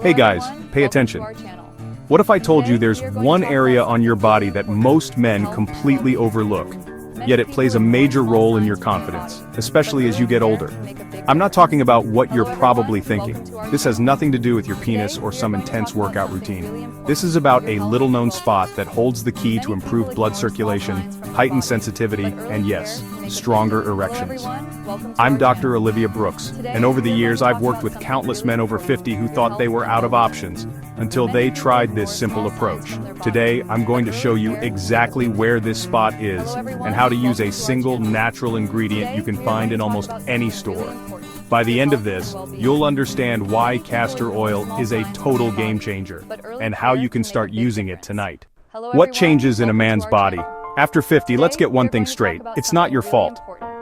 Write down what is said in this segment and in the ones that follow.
Hey guys, pay attention. What if I told you there's one area on your body that most men completely overlook, yet it plays a major role in your confidence, especially as you get older? I'm not talking about what you're probably thinking. This has nothing to do with your penis or some intense workout routine. This is about a little-known spot that holds the key to improved blood circulation, heightened sensitivity, and yes, stronger erections. I'm Dr. Olivia Brooks, and over the years I've worked with countless men over 50 who thought they were out of options, until they tried this simple approach. Today, I'm going to show you exactly where this spot is, and how to use a single natural ingredient you can find in almost any store. By the end of this, you'll understand why castor oil is a total game changer, and how you can start using it tonight. What changes in a man's body? After 50, let's get one thing straight, it's not your fault.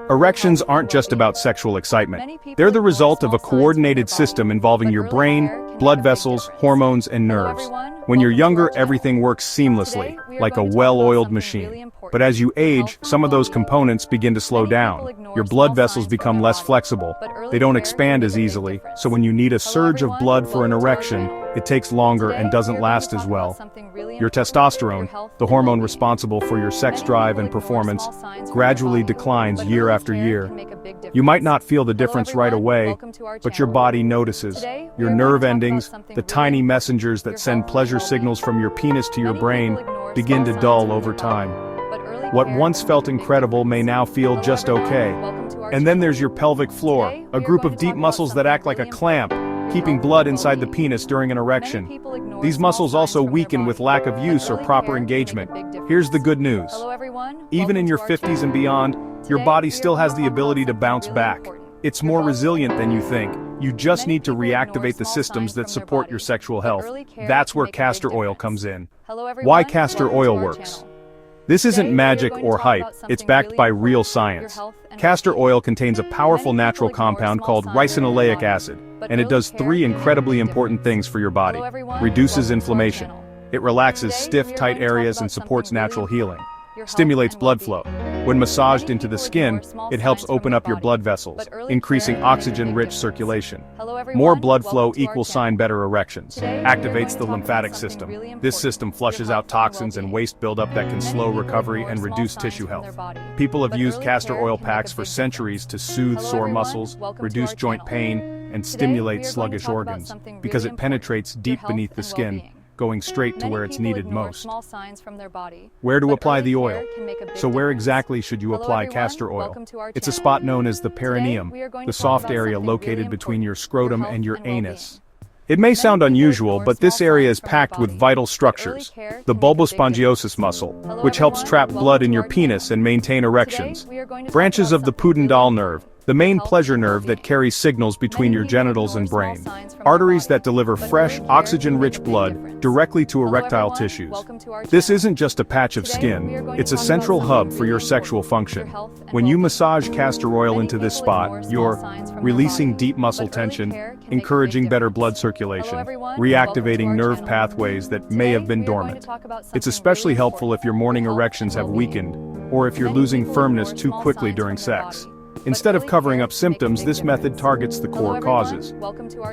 Erections aren't just about sexual excitement. They're the result of a coordinated system involving your brain, blood vessels, hormones, and nerves. When you're younger, everything works seamlessly, like a well-oiled machine. But as you age, some of those components begin to slow down. Your blood vessels become less flexible. They don't expand as easily, so when you need a surge of blood for an erection, it takes longer and doesn't last as well. Your testosterone, the hormone responsible for your sex drive and performance, gradually declines year after year. You might not feel the difference right away, but your body notices. Your nerve endings, the tiny messengers that send pleasure signals from your penis to your brain, begin to dull over time. What once felt incredible may now feel just okay. And then there's your pelvic floor, a group of deep muscles that act like a clamp, keeping blood inside the penis during an erection. These muscles also weaken with lack of use or proper engagement. Here's the good news. Even in your 50s and beyond, your body still has the ability to bounce back. It's more resilient than you think. You just need to reactivate the systems that support your sexual health. That's where castor oil comes in. Why castor oil works? This isn't magic or hype, it's backed by real science. Castor oil contains a powerful natural compound called ricinoleic acid, and it does three incredibly important things for your body. Reduces inflammation. It relaxes stiff, tight areas and supports natural healing. Stimulates blood flow. When massaged into the skin, it helps open up your blood vessels, increasing oxygen-rich circulation. More blood flow equals better erections. Activates the lymphatic system. This system flushes out toxins and waste buildup that can slow recovery and reduce tissue health. People have used castor oil packs for centuries to soothe sore muscles, reduce joint pain, and stimulate sluggish organs, because it penetrates deep beneath the skin, going straight to where it's needed most. Where to apply the oil? So where exactly should you apply castor oil? It's a spot known as the perineum, the soft area located between your scrotum and your anus. It may sound unusual, but this area is packed with vital structures. The bulbospongiosus muscle, which helps trap blood in your penis and maintain erections. Branches of the pudendal nerve, the main pleasure nerve that carries signals between your genitals and brain. Arteries that deliver fresh, oxygen-rich blood directly to erectile tissues. This isn't just a patch of skin, it's a central hub for your sexual function. When you massage castor oil into this spot, you're releasing deep muscle tension, encouraging better blood circulation, reactivating nerve pathways that may have been dormant. It's especially helpful if your morning erections have weakened, or if you're losing firmness too quickly during sex. Instead of covering up symptoms, this method targets the core causes.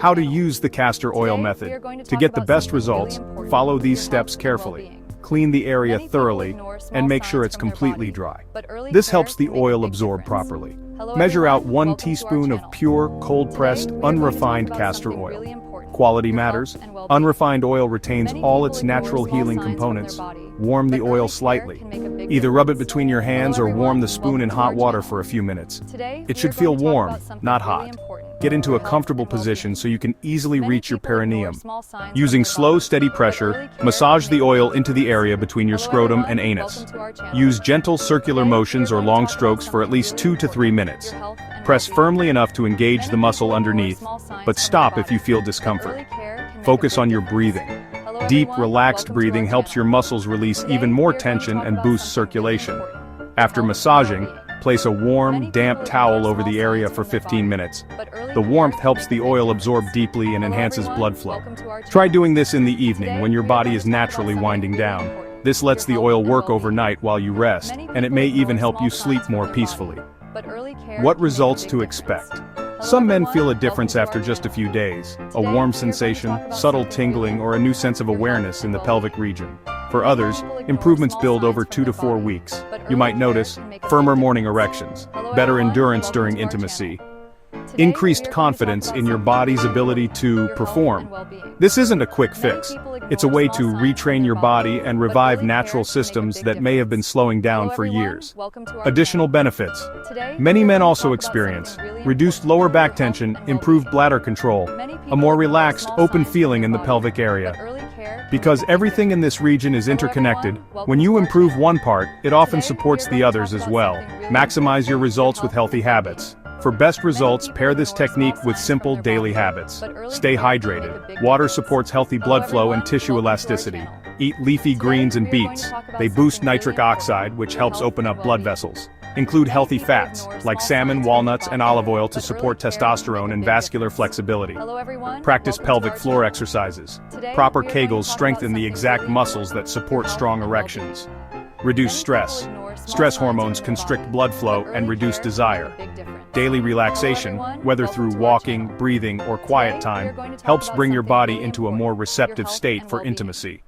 How to use the castor oil method. To get the best results, follow these steps carefully. Clean the area thoroughly, and make sure it's completely dry. This helps the oil absorb properly. Measure out 1 teaspoon of pure, cold-pressed, unrefined castor oil. Quality matters. Unrefined oil retains all its natural healing components. Warm the oil slightly. Either rub it between your hands or warm the spoon in hot water for a few minutes. It should feel warm, not hot. Get into a comfortable position so you can easily reach your perineum. Using slow, steady pressure, massage the oil into the area between your scrotum and anus. Use gentle circular motions or long strokes for at least 2 to 3 minutes. Press firmly enough to engage the muscle underneath, but stop if you feel discomfort. Focus on your breathing. Deep, relaxed breathing helps your muscles release even more tension and boosts circulation. After massaging, place a warm, damp towel over the area for 15 minutes. The warmth helps the oil absorb deeply and enhances blood flow. Try doing this in the evening when your body is naturally winding down. This lets the oil work overnight while you rest, and it may even help you sleep more peacefully. What results to expect? Some men feel a difference after just a few days, a warm sensation, subtle tingling, or a new sense of awareness in the pelvic region. For others, improvements build over 2 to 4 weeks. You might notice firmer morning erections, better endurance during intimacy, increased confidence in your body's ability to perform. This isn't a quick fix. It's a way to retrain your body and revive natural systems that may have been slowing down for years. Additional benefits. Many men also experience reduced lower back tension, improved bladder control, a more relaxed, open feeling in the pelvic area. Because everything in this region is interconnected, when you improve one part, it often supports the others as well. Maximize your results with healthy habits. For best results, pair this technique with simple daily habits. Stay hydrated. Water supports healthy blood flow and tissue elasticity. Eat leafy greens and beets. They boost nitric oxide, which helps open up blood vessels. Include healthy fats, like salmon, walnuts, and olive oil to support testosterone and vascular flexibility. Practice pelvic floor exercises. Proper Kegels strengthen the exact muscles that support strong erections. Reduce stress. Stress hormones constrict blood flow and reduce desire. Daily relaxation, whether through walking, breathing, or quiet time, helps bring your body into a more receptive state for intimacy.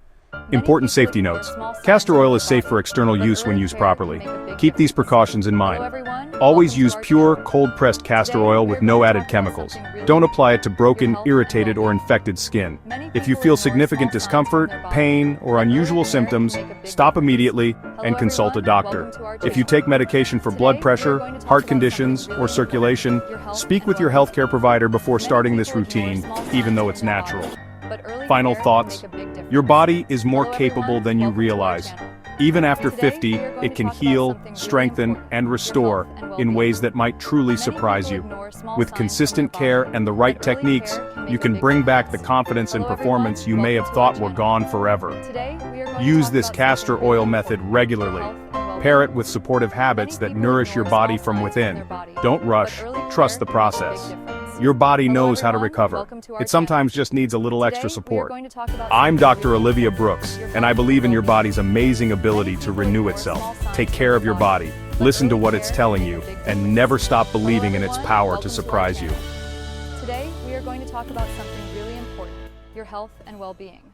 Important safety notes. Castor oil is safe for external use when used properly. Keep these precautions in mind. Always use pure, cold-pressed castor oil with no added chemicals. Don't apply it to broken, irritated, or infected skin. If you feel significant discomfort, pain, or unusual symptoms, stop immediately and consult a doctor. If you take medication for blood pressure, heart conditions, or circulation, speak with your healthcare provider before starting this routine, even though it's natural. Final thoughts. Your body is more capable than you realize. Even after 50, it can heal, strengthen, and restore in ways that might truly surprise you. With consistent care and the right techniques, you can bring back the confidence and performance you may have thought were gone forever. Use this castor oil method regularly. Pair it with supportive habits that nourish your body from within. Don't rush, trust the process. Your body knows how to recover. It sometimes just needs a little extra support. I'm Dr. Olivia Brooks, and I believe in your body's amazing ability to renew itself. Take care of your body, listen to what it's telling you, and never stop believing in its power to surprise you. Today, we are going to talk about something really important, your health and well-being.